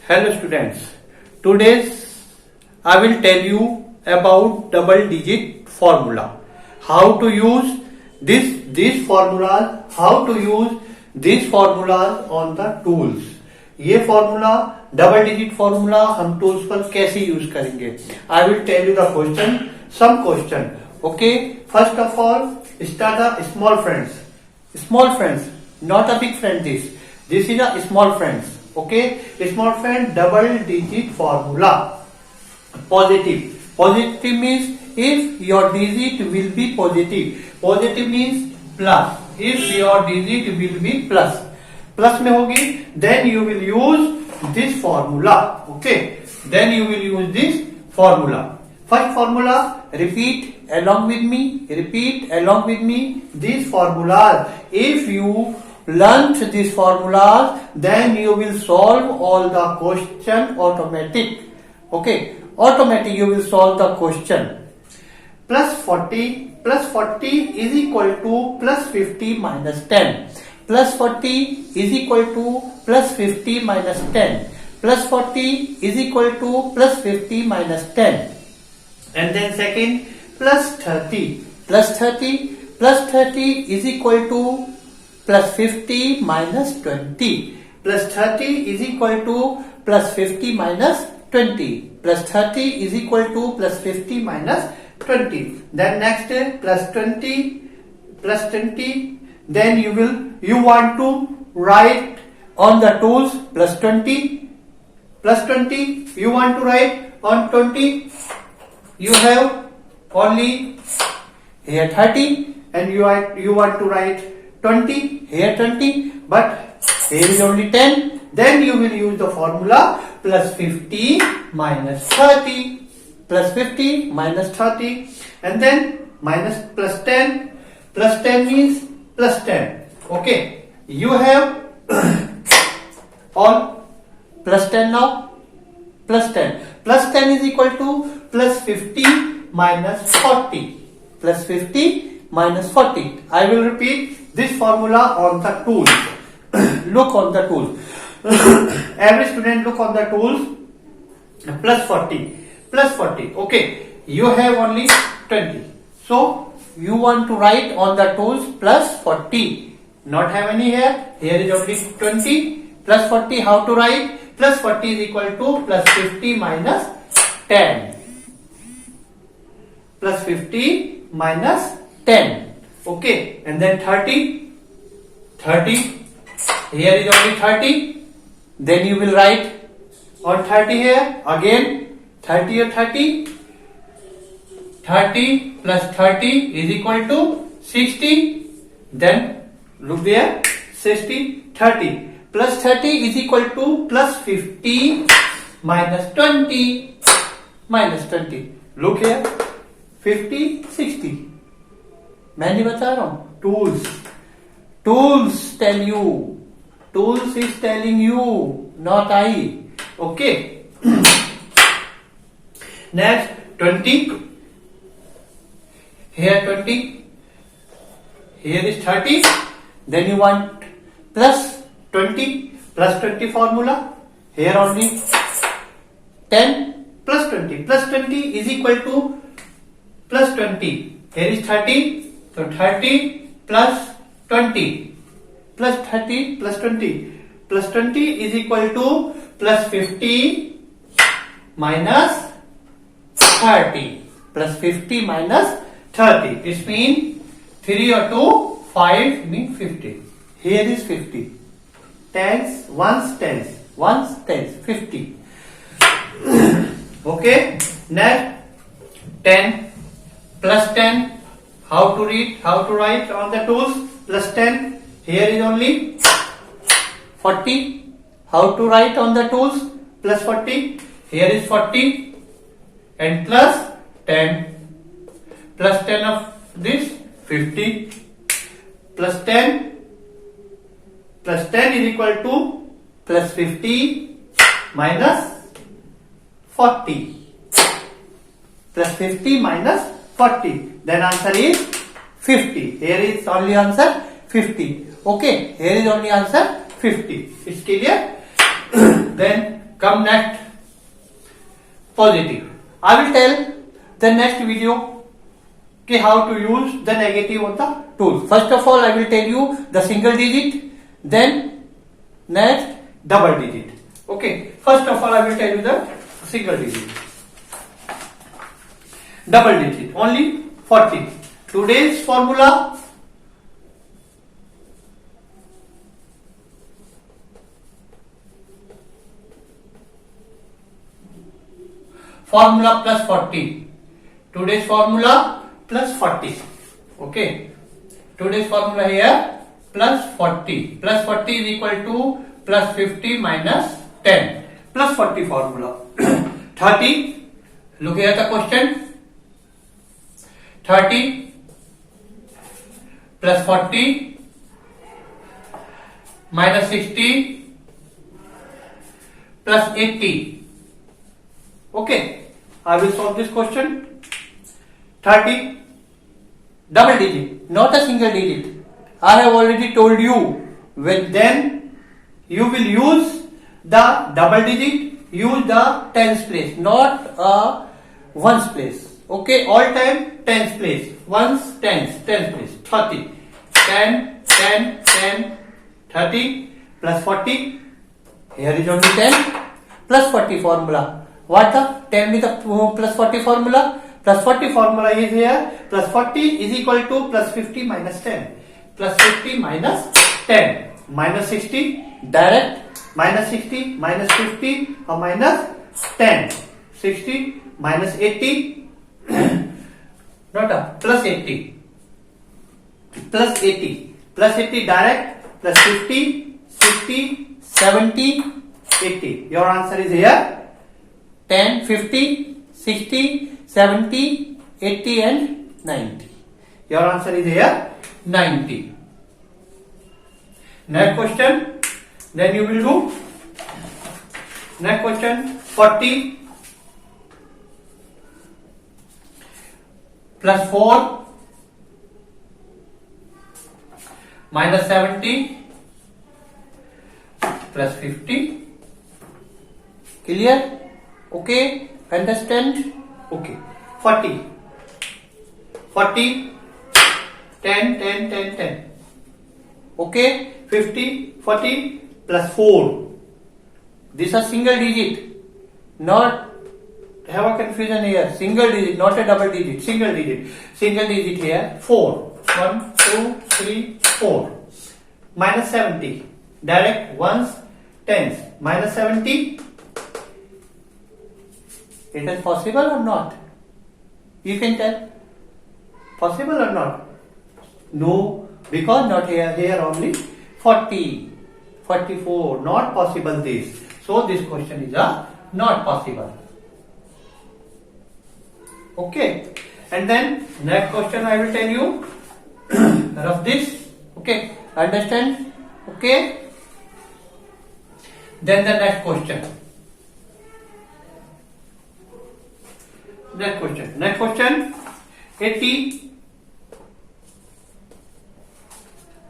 Hello students, today's I will tell you about double digit formula. How to use these formulas, how to use these formulas on the tools. ये formula double digit formula हम tools पर कैसे use करेंगे. I will tell you the question, some question. Okay, first of all start a small friends, not a big friend. This is a small friends. Okay, small friend double digit formula. Positive means if your digit will be positive means plus. If your digit will be plus में होगी, then you will use this formula. Okay, then you will use this formula. First formula, repeat along with me these formulas. If you learnt these formulas, then you will solve all the question automatic. Okay, automatic you will solve the question. Plus 40 is equal to plus 50 minus 10. Plus 40 is equal to plus 50 minus 10. Plus 40 is equal to plus 50 minus 10. And then second, plus 30 is equal to plus 50 minus 20. Plus 30 is equal to plus 50 minus 20. Plus 30 is equal to plus 50 minus 20. Then next plus 20. Then you want to write on the tools plus 20. You want to write on 20. You have only here 30 and you want to write 20 here 20, but here is only 10. Then you will use the formula plus 50 minus 30. Plus 50 minus 30, and then minus plus 10. Plus 10 means plus 10. Okay, you have all plus 10 now. Plus 10 is equal to plus 50 minus 40. Plus 50 minus 40. I will repeat this formula on the tools. Look on the tools. Every student look on the tools. Plus 40. Okay, you have only 20. So you want to write on the tools plus 40. Not have any here. Here is only 20. Plus 40. How to write? Plus 40 is equal to plus 50 minus 10. Plus 50 minus 10. Okay, and then 30. Here is only 30. Then you will write on 30 here again 30 or 30. 30 plus 30 is equal to 60. Then look there, 60. 30 plus 30 is equal to plus 50 minus 20. Look here, 50, 60. मैं नहीं बता रहा हूं. Tools tell you. Tools is telling you, not I. Okay. Next 20. Here 20. Here is 30. Then you want plus 20. Plus 20 formula. Here only 10 plus 20. Plus 20 is equal to plus 20. Here is 30. So 30 plus 20. Plus 30 plus 20. Plus 20 is equal to plus 50 minus 30. Plus 50 minus 30. This means 3 or 2, 5 means 50. Here is 50. Ones tens, 50. Okay. Next 10 plus 10. How to write on the tools? Plus 10. Here is only 40. How to write on the tools? Plus 40. Here is 40 and plus 10. Plus 10 of this 50. Plus 10 is equal to plus 50 minus 40. Plus 50 minus 40. Then answer is 50. Here is only answer 50. Okay, here is only answer 50. It's clear? Then come next positive. I will tell the next video कि how to use the negative of the tool. First of all, I will tell you the single digit, then next double digit. Okay. First of all, I will tell you the single digit. Double digit only 40. Today's formula plus 40. Today's formula plus 40. Okay. Today's formula here plus 40. Plus 40 is equal to plus 50 minus 10. Plus 40 formula. 30. Look here the question. 30 plus 40 minus 60 plus 80. Okay, I will solve this question. 30 double digit, not a single digit. I have already told you. Then you will use the double digit, use the tens place, not a ones place. Okay, all time tens place. Ones, tens place. 30. 10, 10, 10, 30 plus 40. Here is only 10 plus 40 formula. What the? Tell me the plus 40 formula. Plus 40 formula is here. Plus 40 is equal to plus 50 minus 10. Plus 50 minus 10. Minus 60 direct. Minus 60 minus 50 or minus 10. 60 minus 80. Not a plus 80. Plus 80. Plus 80 direct. Plus 50, 60, 70, 80. Your answer is here. 10, 50, 60, 70, 80 and 90. Your answer is here 90. Next question. Then you will do. Next question 40 plus 4 minus 70 plus 50. Clear? Okay, understand? Okay, 40, 10, 10, 10, 10. Okay, 50, 40 plus 4. These are single digit, not have a confusion here. Single digit, not a double digit. Single digit. Single digit here 4. 1, 2, 3, 4. Minus 70. Direct ones, tens. Minus 70. It is possible or not? You can tell. Possible or not? No, because not here. Here only 40, 44. Not possible this. So this question is not possible. Okay. And then next question I will tell you. Rough this. Okay. Understand? Okay. Then the next question. Next question 80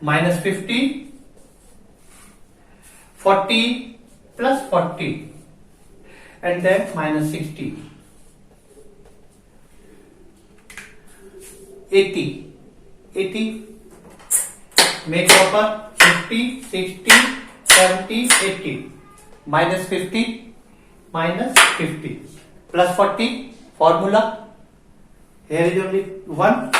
minus 50 40 plus 40 and then minus 60 80 make proper 50 60 70 80 minus 50 minus 50 plus 40 formula. Here is only 1,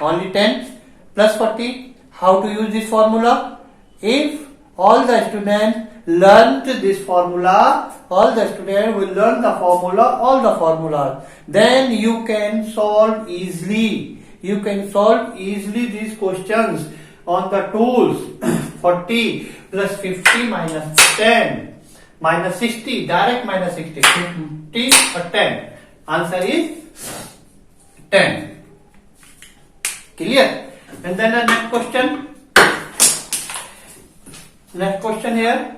only 10 plus 40. How to use this formula? If all the students learnt this formula, all the students will learn the formula, all the formulas. Then you can solve easily. You can solve easily these questions on the tools. 40 plus 50 minus 10 minus 60, direct minus 60, 50 or 10. Answer is 10. Clear? And then the next question. Next question here.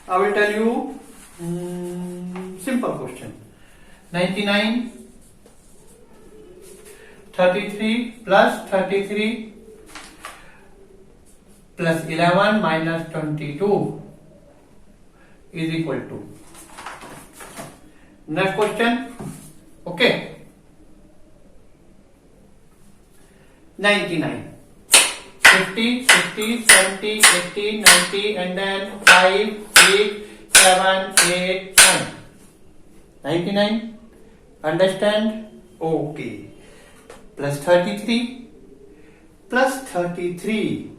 I will tell you simple question. 99 33 plus 33 plus 11 minus 22 is equal to. Next question. Okay. 99. 50, 60, 70, 80, 90, and then 5, 6, 7, 8, 9. 99. Understand? Okay. Plus 33. Plus 33.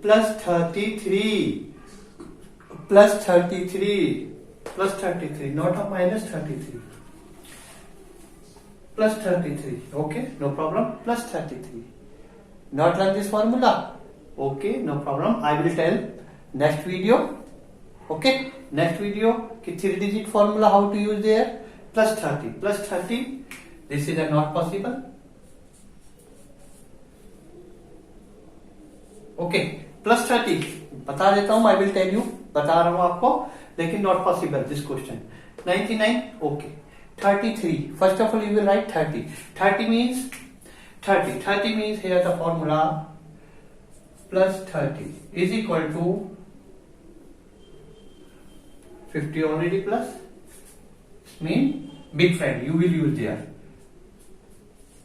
Plus 33. Plus 33. Plus 33. Not a minus 33. Plus 33. Okay, no problem. Plus 33. Not learn this formula? Okay, no problem. I will tell next video. Okay, next video, 3-digit formula how to use there. Plus 30. Plus 30. This is a not possible. Okay, plus 30. बता देता हूं, I will tell you. बता रहा हूं आपको, लेकिन not possible this question. 99. Okay. 33. First of all, you will write 30. 30 means 30. 30 means here the formula plus 30 is equal to 50 already plus. This means big friend you will use there.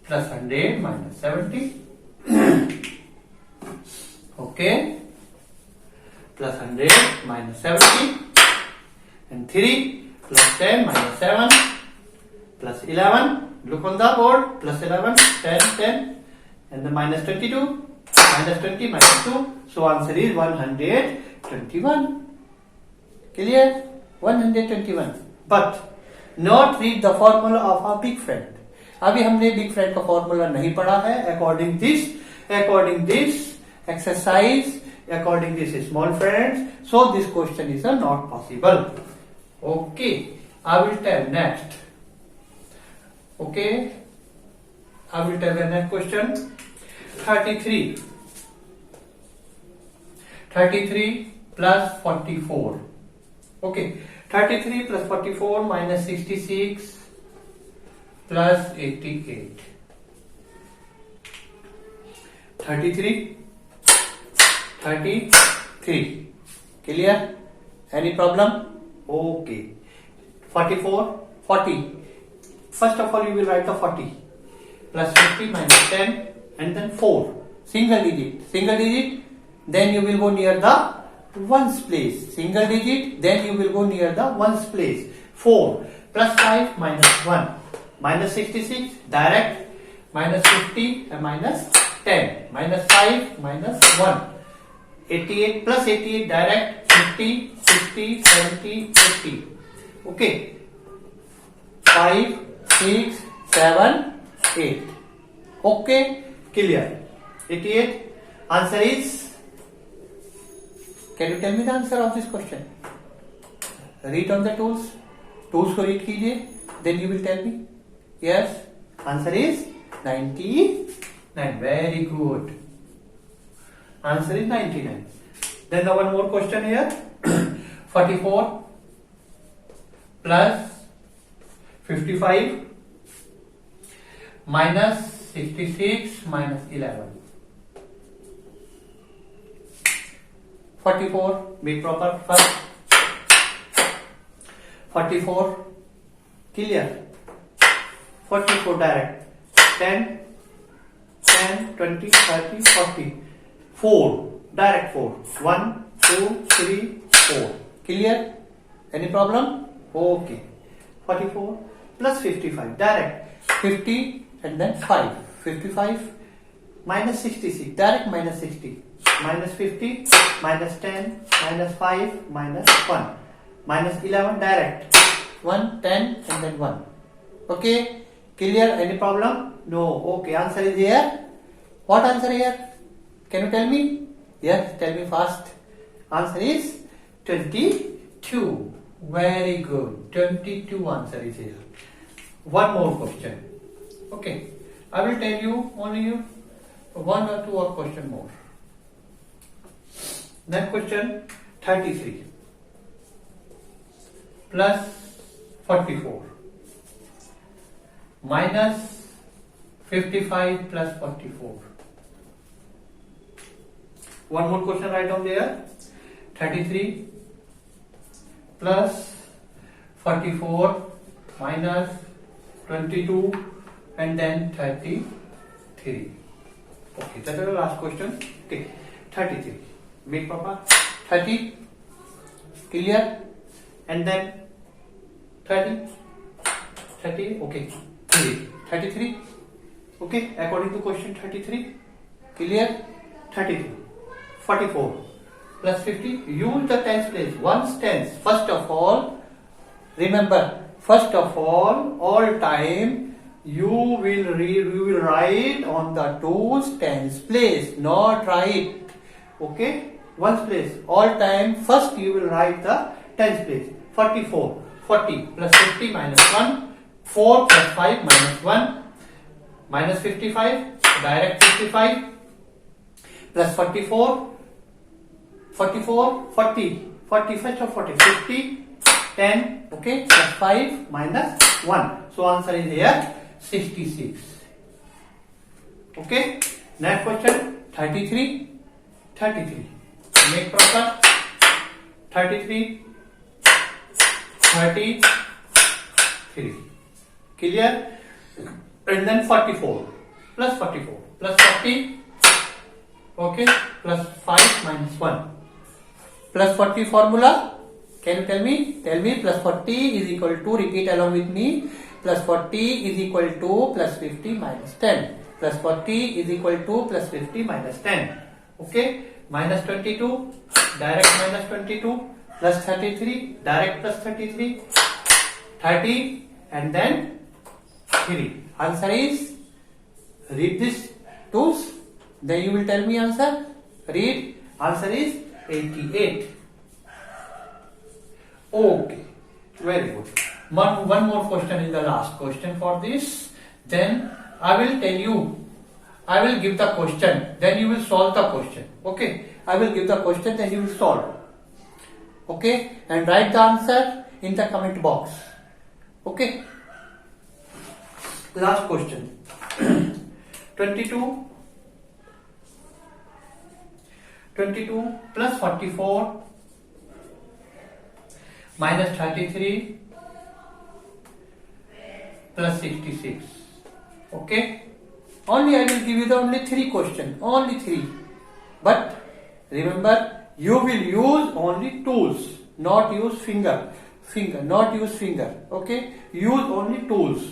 Plus 100 minus 70. Okay. Plus 100 minus 70. And 3 plus 10 minus 7. Plus 11. Look on the board. Plus 11, 10, 10. And the minus 22. Minus 20 minus 2. So answer is 121. Clear? 121. But not read the formula of a big friend. अभी हमने big friend का formula नहीं पढ़ा है. According this exercise, according this small friends. So this question is not possible. Okay, I will tell next. Okay, I will tell the next question. 33. 33 plus 44. Okay, 33 plus 44 minus 66 plus 88. 33. Clear? Any problem? Okay. 44. 40. First of all, you will write the 40 plus 50 minus 10 and then 4. Single digit. Then you will go near the ones place. Single digit. Then you will go near the ones place. 4 plus 5 minus 1. Minus 66 direct. Minus 50 and minus 10. Minus 5 minus 1. 88 plus 88 direct. 50, 60, 70, 80. Okay. 5, 6, 7, 8. Okay. Clear. 88. Answer is. Can you tell me the answer of this question? Read on the tools. Tools को read कीजिए. Then you will tell me. Yes. Answer is 99. Very good. Answer is 99. Then the one more question here. 44 plus 55 minus 66 minus 11. 44, be proper first. 44, clear. 44 direct. 10, 20, 30, 40. 4, direct 4. 1, 2, 3, 4. Clear? Any problem? Okay. 44 plus 55, direct. 50 and then 5. 55 minus 66, direct minus 60. Minus 50, minus 10, minus 5, minus 1. Minus 11, direct. 1, 10 and then 1. Okay? Clear? Any problem? No. Okay. Answer is here. What answer here? Can you tell me? Yes, tell me fast. Answer is 22. Very good. 22 answer is here. One more question. Okay. I will tell you only one or two or question more. Next question, 33 plus 44 minus 55 plus 44. One more question right down there. 33 plus 44 minus 22 and then 33. Okay, that is the last question. Okay, 33. Make Papa 30. Clear? And then 30. Okay, 33. Okay, according to question 33. Clear? 33. 44 plus 50. Use the tens place. One's tens. First of all, remember, all time you will write on the two's tens place, not write. Okay, one's place. All time first you will write the tens place. 44. 40 plus 50 minus 1. 4 plus 5 minus 1. Minus 55. Direct 55. Plus 44. 40. 40 first of 40. 50. 10. Okay. Plus 5 minus 1. So answer is here 66. Okay. Next question. 33. Make proper. 33. 33. Clear? And then 44 plus 44 plus 40. Okay. Plus 5 minus 1. Plus 40 formula. Can you tell me? Tell me. Plus 40 is equal to, repeat along with me. Plus 40 is equal to plus 50 minus 10. Plus 40 is equal to plus 50 minus 10. Okay. Minus 22. Direct minus 22. Plus 33. Direct plus 33. 30. And then 3. Answer is, read this twos. Then you will tell me answer. Read. Answer is 88. Okay, very good. One more question is the last question for this. Then I will tell you, I will give the question, then you will solve the question. Okay, I will give the question, then you will solve. Okay, and write the answer in the comment box. Okay, last question. 22 plus 44 minus 33 plus 66. Okay, only I will give you the only 3 questions, only 3. But remember, you will use only tools, not use finger, not use finger. Okay, use only tools.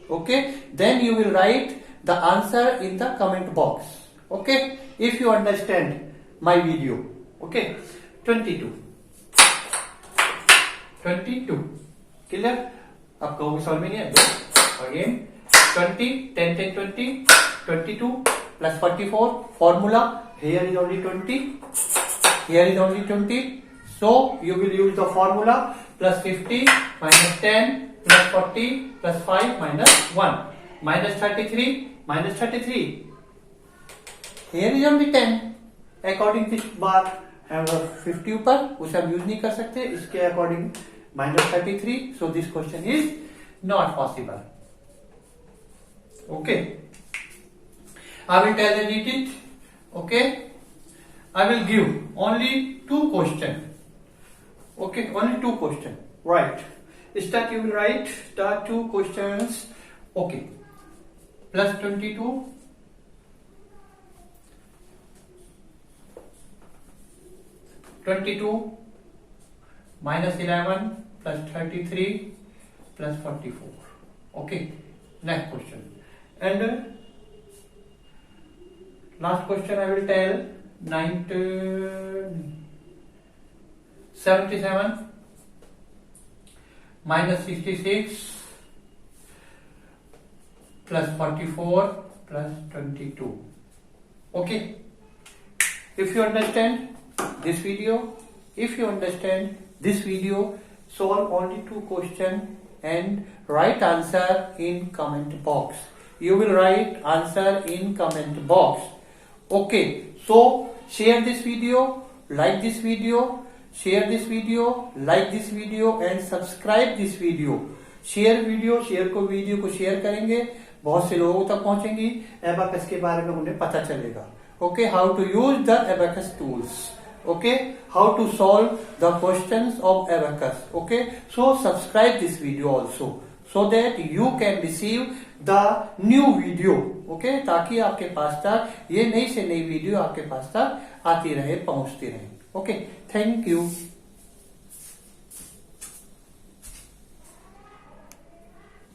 Okay, then you will write the answer in the comment box. Okay, if you understand my video. Okay, 22. Clear? अब कहोगे समझ में नहीं है? Again 20, 10, 10, 20, 22 plus 44 formula. Here is only 20. Here is only 20. So you will use the formula plus 50 minus 10 plus 40 plus 5 minus 1 minus 33 minus 33. Here is only 10. According this बार 50 ऊपर उसे हम use नहीं कर सकते, इसके according minus 33. So this question is not possible. Okay, I will tell you it. Okay, I will give only 2 questions. Okay, only 2 questions. Right. Start, you will write the 2 questions. Okay, plus 22 minus 11 plus 33 plus 44. Okay, next question. And last question I will tell 77 minus 66 plus 44 plus 22. Okay, if you understand this video, solve only 2 questions and write answer in comment box. You will write answer in comment box. Okay, so share this video, like this video, share this video, like this video and subscribe this video. Share video को share करेंगे, बहुत से लोगों तक पहुंचेंगी, abacus के बारे में उन्हें पता चलेगा. Okay, how to use the abacus tools. okay, how to solve the questions of abacus. Okay, so subscribe this video also so that you can receive the new video. Okay, ताकि आपके पास तक ये नई से नई वीडियो आपके पास तक आती रहे, पहुंचती रहे. Okay, thank you.